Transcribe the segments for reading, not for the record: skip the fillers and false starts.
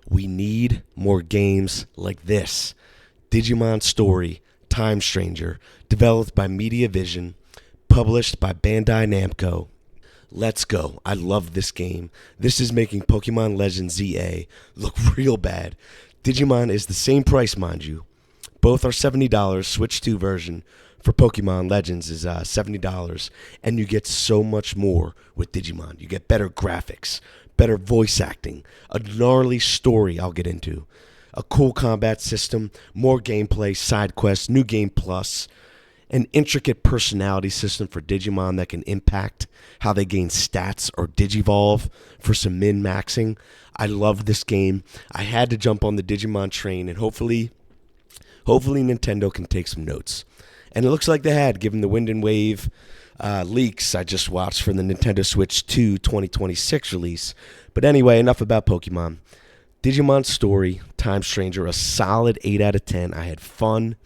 We need more games like this. Digimon Story Time Stranger, developed by Media Vision, published by Bandai Namco. Let's go. I love this game. This is making Pokemon Legends ZA look real bad. Digimon is the same price, mind you. Both are $70. Switch 2 version for Pokemon Legends is $70. And you get so much more with Digimon. You get better graphics, better voice acting, a gnarly story I'll get into, a cool combat system, more gameplay, side quests, new game plus, an intricate personality system for Digimon that can impact how they gain stats or digivolve for some min-maxing. I love this game. I had to jump on the Digimon train, and hopefully Nintendo can take some notes. And it looks like they had, given the Wind and Wave leaks I just watched for the Nintendo Switch 2 2026 release. But anyway, enough about Pokemon. Digimon Story Time Stranger, a solid 8 out of 10. I had fun.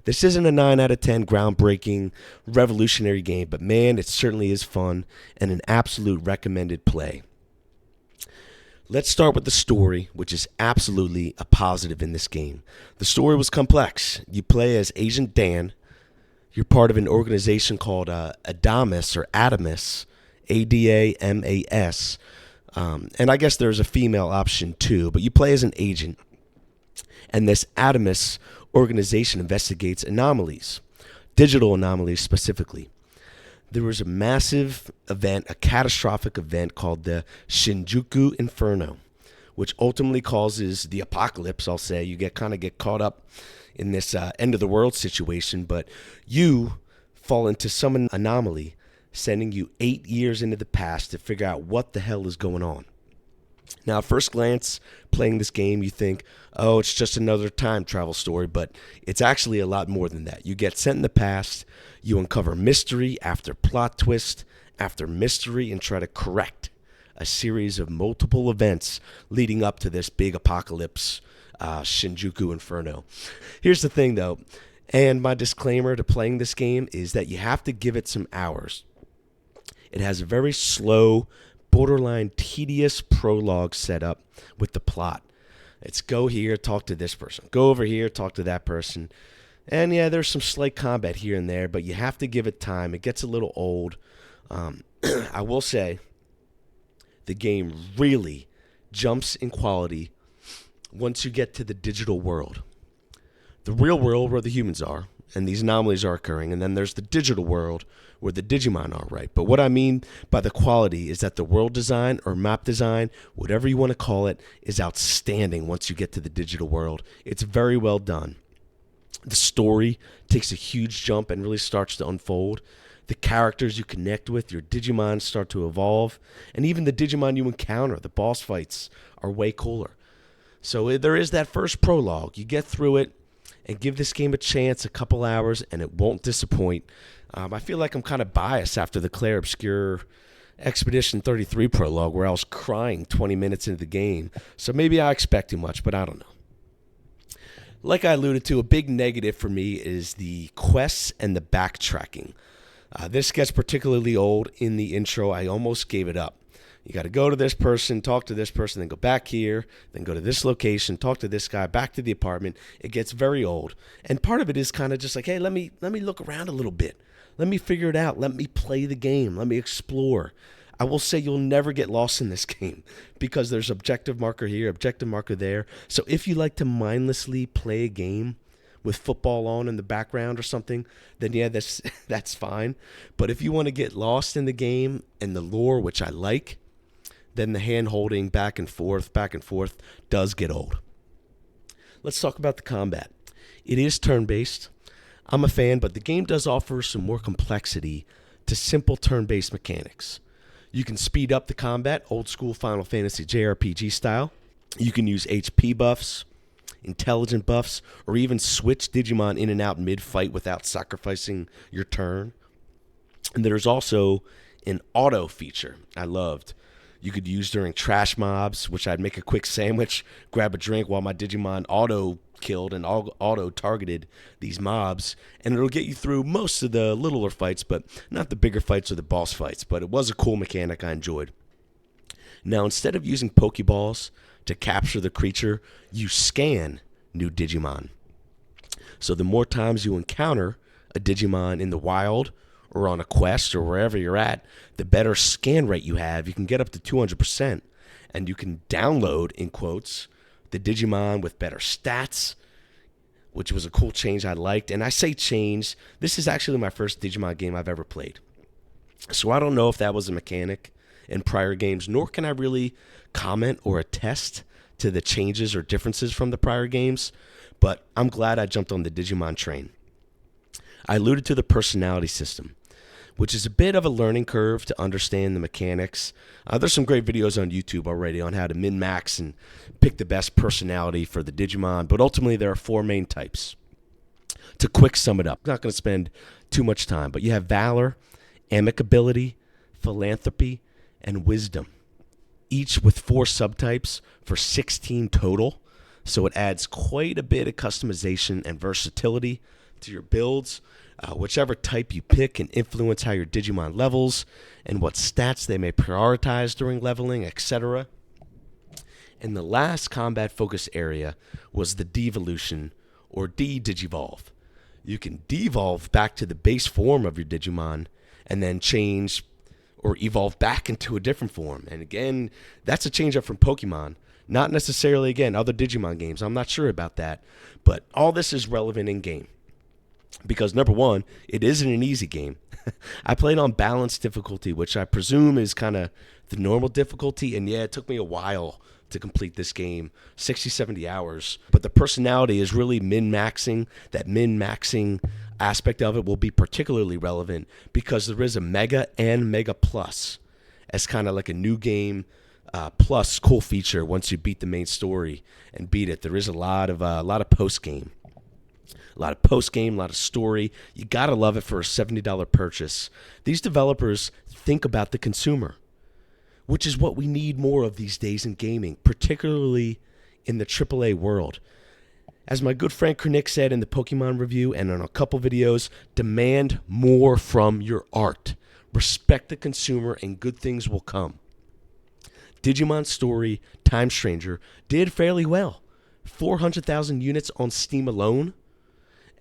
This isn't a 9 out of 10 groundbreaking, revolutionary game, but man, it certainly is fun and an absolute recommended play. Let's start with the story, which is absolutely a positive in this game. The story was complex. You play as Agent Dan. You're part of an organization called Adamas or Adamas, Adamas. And I guess there's a female option too, but you play as an agent. And this Adamas organization investigates anomalies, digital anomalies specifically. There was a massive event, a catastrophic event called the Shinjuku Inferno, which ultimately causes the apocalypse, I'll say. You get caught up in this end of the world situation, but you fall into some anomaly, sending you 8 years into the past to figure out what the hell is going on. Now, at first glance, playing this game, you think, oh, it's just another time travel story, but it's actually a lot more than that. You get sent in the past, you uncover mystery after plot twist after mystery, and try to correct a series of multiple events leading up to this big apocalypse, Shinjuku Inferno. Here's the thing, though, and my disclaimer to playing this game is that you have to give it some hours. It has a very slow, borderline tedious prologue set up with the plot. It's go here, talk to this person. Go over here, talk to that person. And yeah, there's some slight combat here and there, but you have to give it time. It gets a little old. I will say the game really jumps in quality once you get to the digital world. The real world where the humans are, and these anomalies are occurring, and then there's the digital world where the Digimon are, right? But what I mean by the quality is that the world design or map design, whatever you want to call it, is outstanding once you get to the digital world. It's very well done. The story takes a huge jump and really starts to unfold. The characters you connect with, your Digimon, start to evolve. And even the Digimon you encounter, the boss fights, are way cooler. So there is that first prologue. You get through it and give this game a chance, a couple hours, and it won't disappoint. I feel like I'm kind of biased after the Claire Obscure Expedition 33 prologue where I was crying 20 minutes into the game. So maybe I expect too much, but I don't know. Like I alluded to, a big negative for me is the quests and the backtracking. This gets particularly old in the intro. I almost gave it up. You got to go to this person, talk to this person, then go back here, then go to this location, talk to this guy, back to the apartment. It gets very old. And part of it is kind of just like, hey, let me look around a little bit. Let me figure it out. Let me play the game. Let me explore. I will say you'll never get lost in this game because there's objective marker here, objective marker there. So if you like to mindlessly play a game with football on in the background or something, then yeah, that's fine. But if you want to get lost in the game and the lore, which I like, then the hand-holding back and forth does get old. Let's talk about the combat. It is turn-based. I'm a fan, but the game does offer some more complexity to simple turn-based mechanics. You can speed up the combat, old-school Final Fantasy jRPG style. You can use HP buffs, intelligent buffs, or even switch Digimon in and out mid-fight without sacrificing your turn. And there's also an auto feature I loved. You could use during trash mobs, which I'd make a quick sandwich, grab a drink while my Digimon auto-killed and auto-targeted these mobs, and it'll get you through most of the littler fights, but not the bigger fights or the boss fights. But it was a cool mechanic I enjoyed. Now, instead of using Pokeballs To capture the creature, you scan new Digimon. So the more times you encounter a Digimon in the wild or on a quest or wherever you're at, the better scan rate you have. You can get up to 200%, and you can download, in quotes, the Digimon with better stats, which was a cool change I liked. And I say change, this is actually my first Digimon game I've ever played. So I don't know if that was a mechanic in prior games, nor can I really comment or attest to the changes or differences from the prior games, but I'm glad I jumped on the Digimon train. I alluded to the personality system, which is a bit of a learning curve to understand the mechanics. There's some great videos on YouTube already on how to min-max and pick the best personality for the Digimon, but ultimately there are 4 main types. To quick sum it up, I'm not going to spend too much time, but you have Valor, Amicability, Philanthropy, and Wisdom, each with 4 subtypes for 16 total. So it adds quite a bit of customization and versatility to your builds. Whichever type you pick can influence how your Digimon levels and what stats they may prioritize during leveling, etc. And the last combat focus area was the devolution, or de-digivolve. You can devolve back to the base form of your Digimon and then change or evolve back into a different form. And again, that's a change up from Pokemon. Not necessarily, again, other Digimon games. I'm not sure about that. But all this is relevant in game. Because number one, it isn't an easy game. I played on balanced difficulty, which I presume is kind of the normal difficulty. And yeah, it took me a while to complete this game, 60, 70 hours. But the personality is really min-maxing. That min-maxing aspect of it will be particularly relevant because there is a Mega and Mega Plus as kind of like a new game plus cool feature once you beat the main story and beat it. There is a lot of post-game. A lot of post-game, a lot of story. You got to love it for a $70 purchase. These developers think about the consumer, which is what we need more of these days in gaming, particularly in the AAA world. As my good friend Kernick said in the Pokemon review and on a couple videos, demand more from your art. Respect the consumer and good things will come. Digimon Story Time Stranger did fairly well. 400,000 units on Steam alone,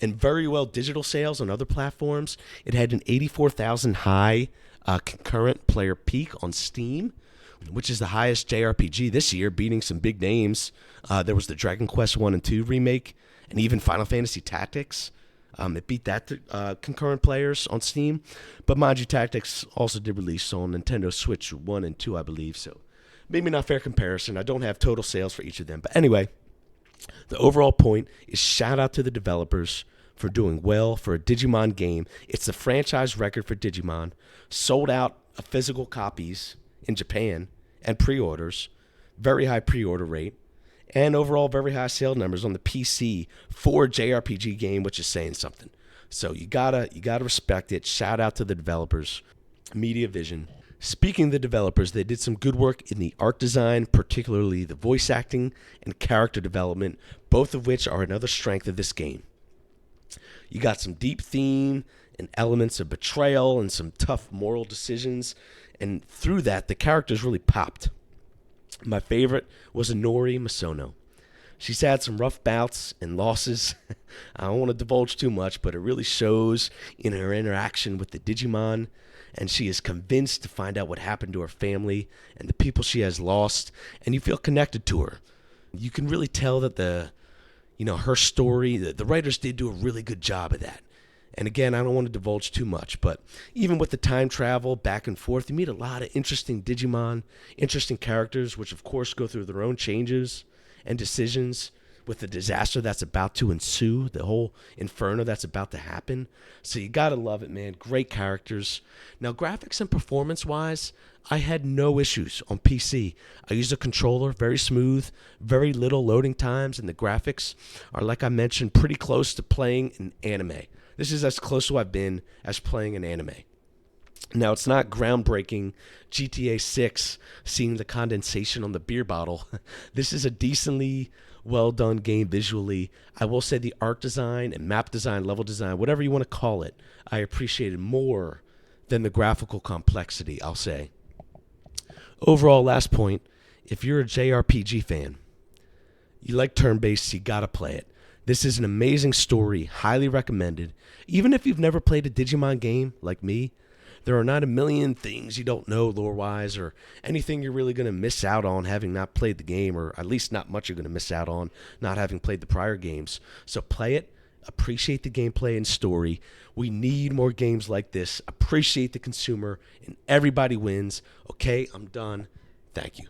and very well digital sales on other platforms. It had an 84,000 high concurrent player peak on Steam, which is the highest jRPG this year, beating some big names. There was the Dragon Quest 1 and 2 remake, and even Final Fantasy Tactics. It beat that concurrent players on Steam. But mind you, Tactics also did release on Nintendo Switch 1 and 2, I believe. So maybe not fair comparison. I don't have total sales for each of them. But anyway, the overall point is shout out to the developers for doing well for a Digimon game. It's the franchise record for Digimon. Sold out of physical copies in Japan and pre-orders. Very high pre-order rate. And overall very high sale numbers on the PC for a JRPG game, which is saying something. So you gotta respect it. Shout out to the developers. Media Vision. Speaking of the developers, they did some good work in the art design, particularly the voice acting and character development, both of which are another strength of this game. You got some deep theme and elements of betrayal and some tough moral decisions, and through that, the characters really popped. My favorite was Inori Misono. She's had some rough bouts and losses. I don't want to divulge too much, but it really shows in her interaction with the Digimon, and she is convinced to find out what happened to her family and the people she has lost, and you feel connected to her. You can really tell that her story, the writers did do a really good job of that. And again, I don't want to divulge too much, but even with the time travel back and forth, you meet a lot of interesting Digimon, interesting characters, which of course go through their own changes and decisions with the disaster that's about to ensue, the whole inferno that's about to happen. So you gotta love it, man. Great characters. Now, graphics and performance-wise, I had no issues on PC. I used a controller, very smooth, very little loading times, and the graphics are, like I mentioned, pretty close to playing an anime. This is as close to I've been as playing an anime. Now, it's not groundbreaking GTA 6, seeing the condensation on the beer bottle. This is a decently well-done game visually. I will say the art design and map design, level design, whatever you want to call it, I appreciated more than the graphical complexity, I'll say. Overall, last point if you're a jRPG fan, you like turn-based, you gotta play it. This is an amazing story, highly recommended. Even if you've never played a Digimon game like me, there are not a million things you don't know lore-wise or anything you're really going to miss out on having not played the game, or at least not much you're going to miss out on not having played the prior games. So play it, appreciate the gameplay and story. We need more games like this. Appreciate the consumer, and everybody wins. Okay, I'm done. Thank you.